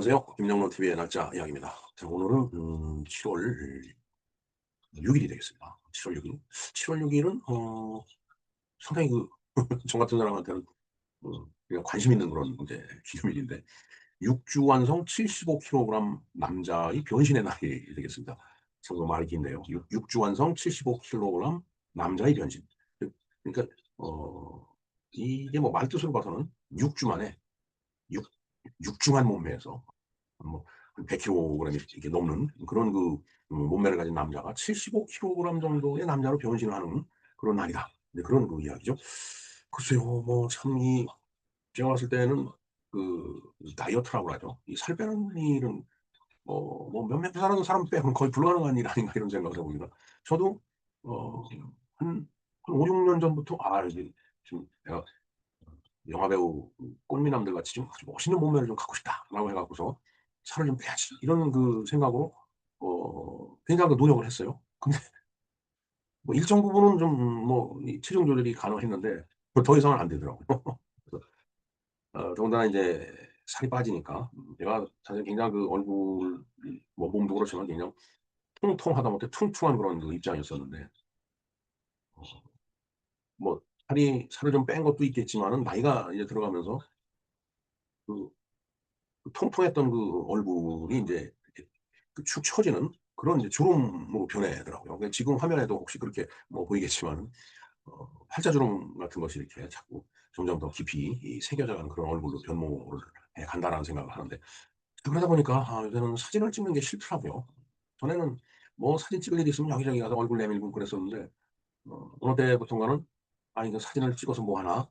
안녕하세요. 김영론 TV의 날짜 이야기입니다. 자, 오늘은 7월 6일이 되겠습니다. 7월 6일. 7월 6일은 상당히 저 같은 사람한테는 그냥 관심 있는 그런 이제 기념일인데, 6주 완성 75kg 남자의 변신의 날이 되겠습니다. 참고 말이 긴데요. 6주 완성 75kg 남자의 변신. 그러니까 이게 뭐 말뜻으로 봐서는 6주 만에 6, 6중한 몸매에서 뭐 100kg이 이렇게 넘는 그런 몸매를 가진 남자가 75kg 정도의 남자로 변신을 하는 그런 날이다. 네, 그런 이야기죠. 글쎄요, 뭐 참 제가 봤을 때는 그 다이어트라고 하죠. 이 살 빼는 일은 뭐 몇몇 사람 빼면 거의 불가능한 일 아닌가 이런 생각을 해봅니다. 저도 어, 한 5, 6년 전부터 이게 좀 내가 영화배우 꽃미남들 같이 좀 아주 멋있는 몸매를 좀 갖고 싶다라고 해갖고서 살을 좀 빼야지 이런 생각으로 굉장히 노력을 했어요. 근데 뭐 일정 부분은 좀 뭐 체중 조절이 가능했는데 더 이상은 안 되더라고요. 그래서 더군다나 이제 살이 빠지니까 제가 사실 굉장히 얼굴 뭐 몸도 그렇지만 굉장히 통통하다 못해 퉁퉁한 그런 입장이었었는데 어, 뭐 살을 좀 뺀 것도 있겠지만은 나이가 이제 들어가면서 그 통통했던 얼굴이 이제 이렇게 축 처지는 그런 이제 주름으로 변하더라고요. 그러니까 지금 화면에도 혹시 그렇게 뭐 보이겠지만 팔자주름 같은 것이 이렇게 자꾸 점점 더 깊이 새겨져가는 그런 얼굴로 변모를 해 간다라는 생각을 하는데, 그러다 보니까 요새는 사진을 찍는 게 싫더라고요. 전에는 뭐 사진 찍을 일이 있으면 여기저기 가서 얼굴 내밀고 그랬었는데 어느 때부턴가는 이거 사진을 찍어서 뭐 하나?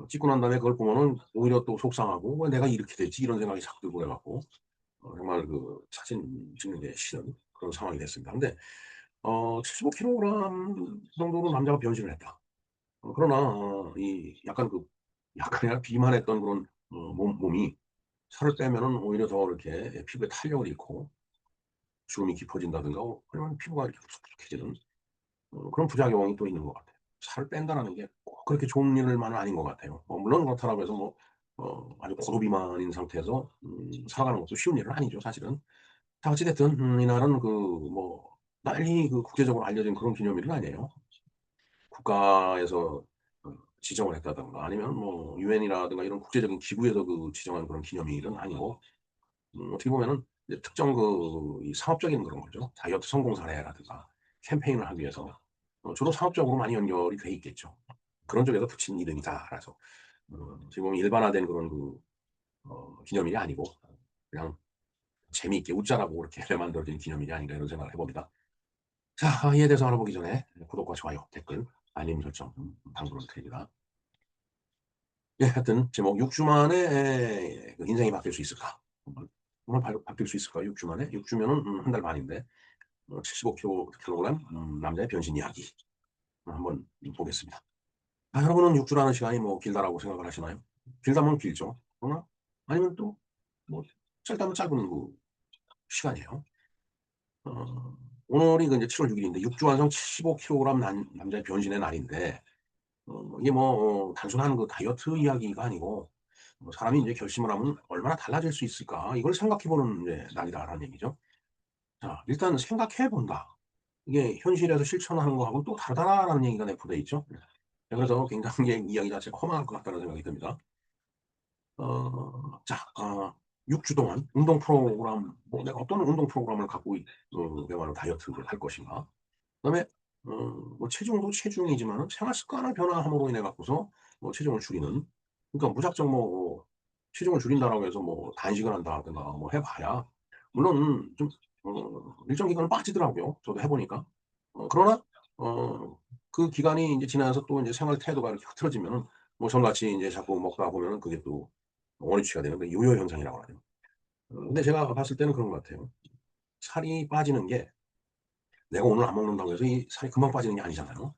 찍고 난 다음에 그걸 보면은 오히려 또 속상하고 왜 내가 이렇게 됐지 이런 생각이 자꾸 들고 그래갖고 정말 사진 찍는 게 싫은 그런 상황이 됐습니다. 근데 75kg 정도로 남자가 변신을 했다. 그러나 이 약간 아니라 비만했던 그런 몸이 살을 빼면은 오히려 더 이렇게 피부에 탄력을 잃고 주름이 깊어진다든가 아니면 피부가 이렇게 푸석푸석해지는 그런 부작용이 또 있는 것 같아요. 살을 뺀다라는 게 꼭 그렇게 좋은 일만은 아닌 것 같아요. 물론 그렇다고 해서 뭐 아주 고도비만인 상태에서 살아가는 것도 쉬운 일은 아니죠, 사실은. 자, 어찌됐든 이날은 뭐 빨리 국제적으로 알려진 그런 기념일은 아니에요. 국가에서 지정을 했다든가 아니면 뭐 유엔이라든가 이런 국제적인 기구에서 지정한 그런 기념일은 아니고, 어떻게 보면은 이제 특정 이 상업적인 그런 거죠. 다이어트 성공 사례라든가 캠페인을 하기 위해서 주로 상업적으로 많이 연결이 돼 있겠죠. 그런 쪽에서 붙인 이름이다라서 지금 일반화된 그런 기념일이 아니고 그냥 재미있게 웃자라고 그렇게 만들어진 기념일이 아닌가 이런 생각을 해봅니다. 자, 이에 대해서 알아보기 전에 구독과 좋아요, 댓글, 알림 설정 당부를 드립니다. 예, 하여튼 제목 6주 만에 인생이 바뀔 수 있을까? 정말 바뀔 수 있을까? 6주 만에? 6주면은 한 달 반인데 75kg 남자의 변신 이야기 한번 보겠습니다. 여러분은 6주라는 시간이 뭐 길다라고 생각을 하시나요? 길다면 길죠. 그러나 아니면 또 뭐 짧다면 짧은 시간이에요. 어, 오늘이 이제 7월 6일인데 6주 완성 75kg 남자의 변신의 날인데 이게 뭐 단순한 다이어트 이야기가 아니고 사람이 이제 결심을 하면 얼마나 달라질 수 있을까 이걸 생각해보는 이제 날이다라는 얘기죠. 자, 일단 생각해 본다. 이게 현실에서 실천하는 거하고 또 다르다라는 얘기가 내포되어 있죠. 그래서 굉장히 이야기 자체가 험할 것 같다는 생각이 듭니다. 자, 6주 동안 운동 프로그램, 뭐 내가 어떤 운동 프로그램을 갖고 그야말로 다이어트를 할 것인가. 그다음에 뭐 체중도 체중이지만 생활 습관을 변화함으로 인해 갖고서 뭐 체중을 줄이는, 그러니까 무작정 뭐 체중을 줄인다라고 해서 뭐 단식을 한다든가 뭐 해봐야 물론 좀 일정 기간은 빠지더라고요. 저도 해보니까. 그러나 그 기간이 이제 지나서 또 이제 생활 태도가 이렇게 흐트러지면은 뭐 전같이 이제 자꾸 먹다 보면은 그게 또 원위치가 되는 그 요요 현상이라고 하죠. 근데 제가 봤을 때는 그런 것 같아요. 살이 빠지는 게 내가 오늘 안 먹는다고 해서 이 살이 금방 빠지는 게 아니잖아요.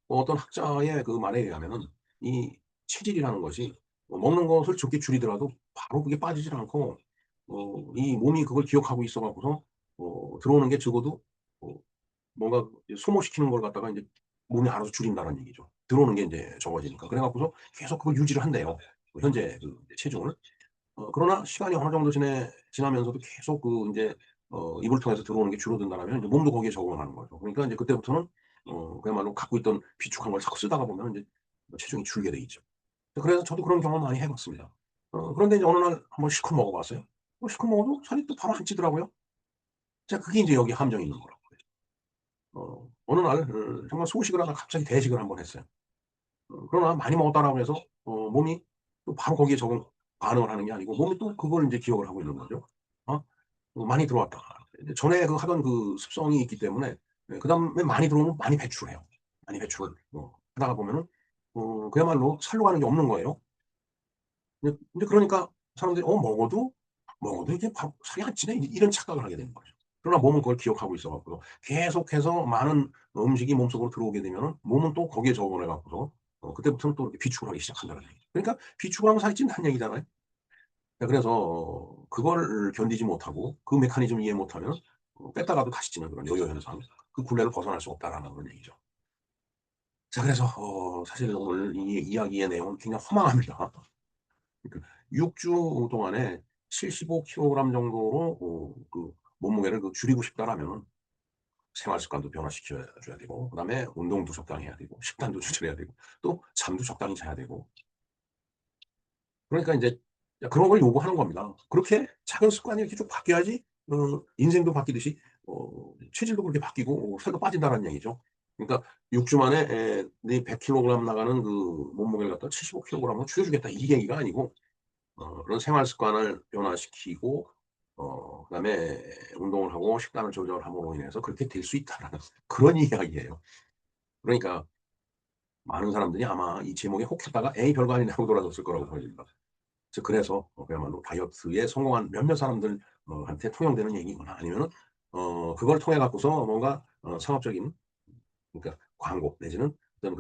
어떤 학자의 말에 의하면은 이 체질이라는 것이 먹는 것을 적게 줄이더라도 바로 그게 빠지질 않고 이 몸이 그걸 기억하고 있어 갖고서 들어오는 게 적어도 어 뭔가 소모시키는 걸 갖다가 이제 몸이 알아서 줄인다는 얘기죠. 들어오는 게 이제 적어지니까. 그래 갖고서 계속 그걸 유지를 한대요. 현재 체중을. 그러나 시간이 어느 정도 지나면서도 계속 그 인제 입을 통해서 들어오는 게 줄어든다라면 이제 몸도 거기에 적응을 하는 거죠. 그러니까 인제 그때부터는 그야말로 갖고 있던 비축한 걸 자꾸 쓰다가 보면 인제 체중이 줄게 돼 있죠. 그래서 저도 그런 경험 많이 해 봤습니다. 그런데 이제 어느 날 한번 실컷 먹어 봤어요. 실컷 먹어도 살이 또 바로 안 찌더라고요. 자, 그게 인제 여기에 함정이 있는 거라고. 어느 날 정말 소식을 하다가 갑자기 대식을 한번 했어요. 그러나 많이 먹었다라고 해서 몸이 또 바로 거기에 적응 반응을 하는 게 아니고 몸이 또 그걸 인제 기억을 하고 있는 거죠. 어 많이 들어왔다. 이제 전에 그 하던 그 습성이 있기 때문에 그다음에 많이 들어오면 많이 배출해요. 많이 배출을 하다가 보면은 그야말로 살로 가는 게 없는 거예요. 근데 그러니까 사람들이 먹어도 이게 바 살이 안 찌네.' 이런 착각을 하게 되는 거죠. 그러나 몸은 그걸 기억하고 있어 갖고서 계속해서 많은 음식이 몸속으로 들어오게 되면은 몸은 또 거기에 적응을 해 갖고서 그때부터는 또 이렇게 비축을 하기 시작한다는 얘기죠. 그러니까 비축을 하면 살이 찐다는 얘기잖아요. 네, 그래서 그걸 견디지 못하고 그 메커니즘을 이해 못하면 뺐다가도 다시 찌는 그런 요요 현상, 그 굴레를 벗어날 수 없다라는 그런 얘기죠. 자, 그래서 사실 오늘 이 이야기의 내용은 굉장히 허망합니다. 그러니까 6주 동안에 75 킬로그램 정도로 그 몸무게를 줄이고 싶다라면은 생활 습관도 변화시켜 줘야 되고, 그다음에 운동도 적당히 해야 되고, 식단도 조절해야 되고, 또 잠도 적당히 자야 되고, 그러니까 인제 그런 걸 요구하는 겁니다. 그렇게 작은 습관이 이렇게 쭉 바뀌어야지 인생도 바뀌듯이 체질도 그렇게 바뀌고 살도 빠진다는 얘기죠. 그러니까 6주 만에 네 100 킬로그램 나가는 그 몸무게를 갖다가 75 킬로그램으로 줄여 주겠다 이 얘기가 아니고 그런 생활 습관을 변화시키고 그다음에 운동을 하고 식단을 조절함으로 인해서 그렇게 될 수 있다라는 그런 이야기예요. 그러니까 많은 사람들이 아마 이 제목에 혹했다가 '에이 별거 아니네.' 하고 돌아섰을 거라고 보여집니다. 그래서 그야말로 다이어트에 성공한 몇몇 사람들 한테 통용되는 얘기거나 아니면은 그걸 통해 갖고서 뭔가 상업적인, 그러니까 광고 내지는 어떤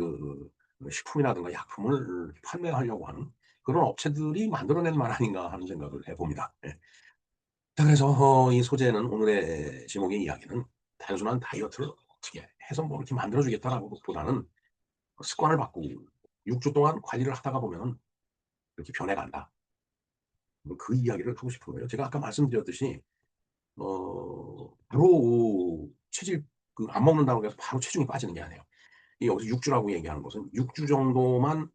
식품이라든가 약품을 판매하려고 하는 그런 업체들이 만들어낸 말 아닌가 하는 생각을 해 봅니다. 예. 자, 그래서 이 소재는 오늘의 제목의 이야기는 단순한 다이어트를 어떻게 해서 뭐 이렇게 만들어 주겠다라고 보다는 습관을 바꾸고 6주 동안 관리를 하다가 보면은 이렇게 변해간다. 그 이야기를 하고 싶은 거예요. 제가 아까 말씀드렸듯이 바로 체질 안 먹는다고 해서 바로 체중이 빠지는 게 아니에요. 이 여기서 6 주라고 얘기하는 것은 6주 정도만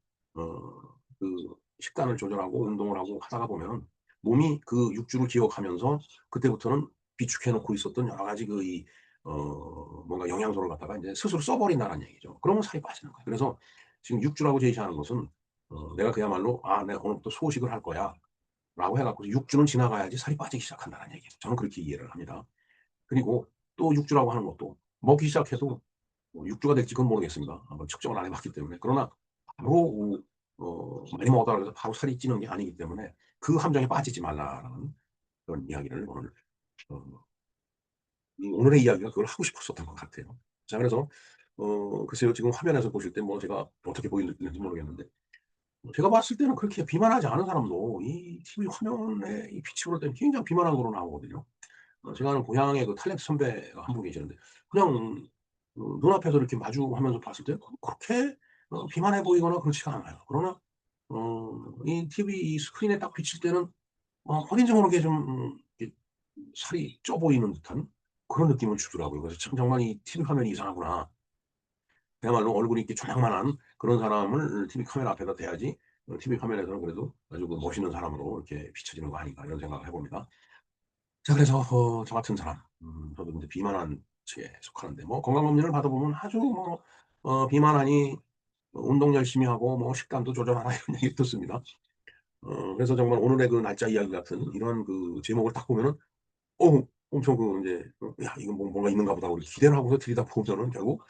식단을 조절하고 운동을 하고 하다가 보면은 몸이 그 6 주를 기억하면서 그때부터는 비축해 놓고 있었던 여러 가지 뭔가 영양소를 갖다가 인제 스스로 써 버린다는 얘기죠. 그러면 살이 빠지는 거예요. 그래서 지금 6 주라고 제시하는 것은 내가 그야말로 '아 내가 오늘부터 소식을 할 거야.'라고 해 갖고서 6 주는 지나가야지 살이 빠지기 시작한다는 얘기죠. 저는 그렇게 이해를 합니다. 그리고 또 6 주라고 하는 것도 먹기 시작해도 6 주가 될지 그건 모르겠습니다. 한번 측정을 안 해 봤기 때문에. 그러나 바로 많이 먹었다고 해서 바로 살이 찌는 게 아니기 때문에 그 함정에 빠지지 말라라는 그런 이야기를 오늘 어 이 오늘의 이야기가 그걸 하고 싶었었던 것 같아요. 자, 그래서 글쎄요. 지금 화면에서 보실 때 뭐 제가 어떻게 보이는지 모르겠는데 제가 봤을 때는 그렇게 비만하지 않은 사람도 이 TV 화면에 이 빛이 들어올 때는 굉장히 비만한 거로 나오거든요. 제가 아는 고향에 그 탤런트 선배가 한 분 계시는데 그냥 눈앞에서 이렇게 마주하면서 봤을 때 그렇게 비만해 보이거나 그렇지가 않아요. 그러나 이 TV 이 스크린에 딱 비칠 때는 어딘지 모르게 좀 이렇게 살이 쪄 보이는 듯한 그런 느낌을 주더라고요. 그래서 참 정말 '이 TV 화면이 이상하구나.' 그야말로 얼굴이 이렇게 조장만한 그런 사람을 TV 카메라 앞에다 대야지 TV 화면에서는 그래도 아주 멋있는 사람으로 이렇게 비춰지는 거 아닌가 이런 생각을 해 봅니다. 자, 그래서 저 같은 사람 저도 인제 비만한 층에 속하는데 뭐 건강검진을 받아 보면 아주 비만하니 운동 열심히 하고 뭐 식단도 조절하라 이런 얘기 듣습니다. 그래서 정말 오늘의 그 날짜 이야기 같은 이런 제목을 딱 보면은 엄청 인제 '야 이건 뭔가 있는가 보다.' 우리 기대를 하고서 들이다 보면은 결국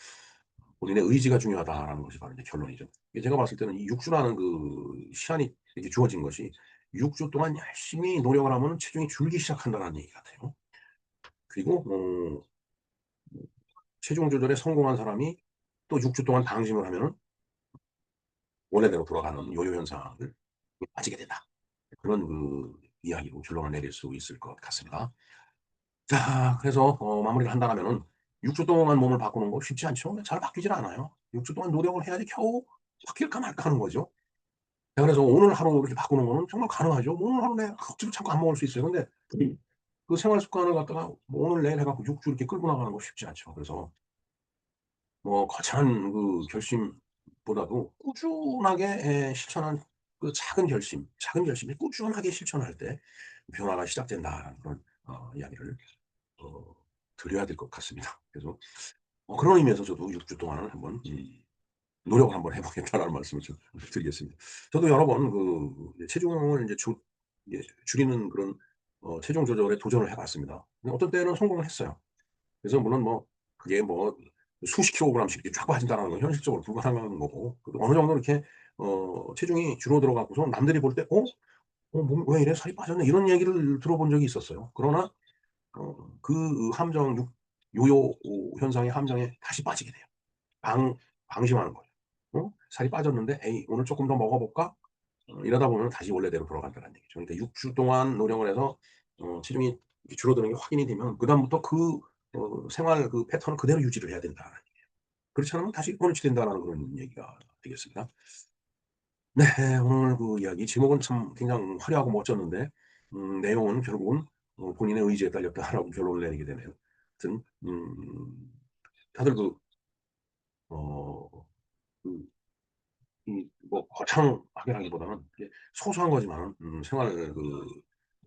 '본인의 의지가 중요하다.'라는 것이 바로 이제 결론이죠. 이게 제가 봤을 때는 이 6 주라는 시한이 이렇게 주어진 것이 6주 동안 열심히 노력을 하면은 체중이 줄기 시작한다는 얘기 같아요. 그리고 체중 조절에 성공한 사람이 또 6주 동안 방심을 하면은 원래대로 돌아가는 요요 현상을 빠지게 된다. 그런 이야기로 결론을 내릴 수 있을 것 같습니다. 자, 그래서 마무리를 한다라면은 6주 동안 몸을 바꾸는 거 쉽지 않죠. 잘 바뀌질 않아요. 6주 동안 노력을 해야지 겨우 바뀔까 말까 하는 거죠. 그래서 오늘 하루 이렇게 바꾸는 거는 정말 가능하죠. 오늘 하루 내가 억지로 참고 안 먹을 수 있어요. 근데 그 생활 습관을 갖다가 뭐 오늘 내일 해 갖고 6주 이렇게 끌고 나가는 거 쉽지 않죠. 그래서 뭐 거창한 그 결심보다도 꾸준하게 실천한 그 작은 결심이 꾸준하게 실천할 때 변화가 시작된다라는 그런 이야기를 어 드려야 될 것 같습니다. 그래서 그런 의미에서 저도 6주 동안은 한번 노력을 한번 해 보겠다라는 말씀을 좀 드리겠습니다. 저도 여러 번 이제 체중을 인제 이게 줄이는 그런 체중 조절에 도전을 해 봤습니다. 근데 어떤 때는 성공을 했어요. 그래서 물론 뭐 그게 뭐 수십 킬로그램씩 이렇게 쫙 빠진다라는 건 현실적으로 불가능한 거고, 그래도 어느 정도 이렇게 체중이 줄어들어 갖고서 남들이 볼 때 몸 왜 이래? 살이 빠졌네." 이런 얘기를 들어본 적이 있었어요. 그러나 그 함정 요요 현상의 함정에 다시 빠지게 돼요. 방 방심하는 거예요. '살이 빠졌는데 에이 오늘 쪼끔 더 먹어 볼까?' 이러다 보면 다시 원래대로 돌아간다는 얘기죠. 그러니까 6주 동안 노력을 해서 체중이 이렇게 줄어드는 게 확인이 되면 그다음부터 생활 그 패턴을 그대로 유지를 해야 된다는 얘기예요. 그렇지 않으면 다시 원위치 된다라는 그런 얘기가 되겠습니다. 네. 오늘 그 이야기 제목은 참 굉장히 화려하고 멋졌는데 내용은 결국은 본인의 의지에 딸렸다라고 결론을 내리게 되네요. 하여튼 다들 어 그 뭐 거창하게라기보다는 이게 소소한 거지만은 생활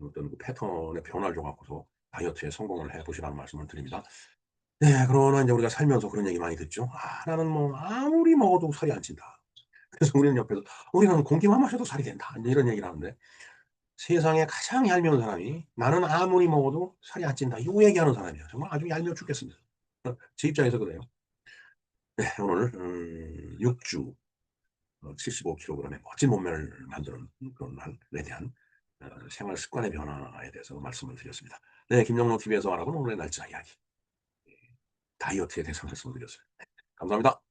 어떤 그 패턴의 변화를 줘 갖고서 다이어트에 성공을 해 보시라는 말씀을 드립니다. 네. 그러나 인제 우리가 살면서 그런 얘기 많이 듣죠. "아 나는 뭐 아무리 먹어도 살이 안 찐다." 그래서 우리는 옆에서 "우리는 공기만 마셔도 살이 된다." 인제 이런 얘기를 하는데, 세상에 가장 얄미운 사람이 "나는 아무리 먹어도 살이 안 찐다." 요 얘기하는 사람이에요. 정말 아주 얄미워 죽겠습니다. 제 입장에서 그래요. 네. 오늘 6주 75 킬로그램의 멋진 몸매를 만드는 그런 날에 대한 생활 습관의 변화에 대해서 말씀을 드렸습니다. 네. 김영로 TV에서 알아본 오늘의 날짜 이야기, 다이어트에 대해서 말씀을 드렸어요. 감사합니다.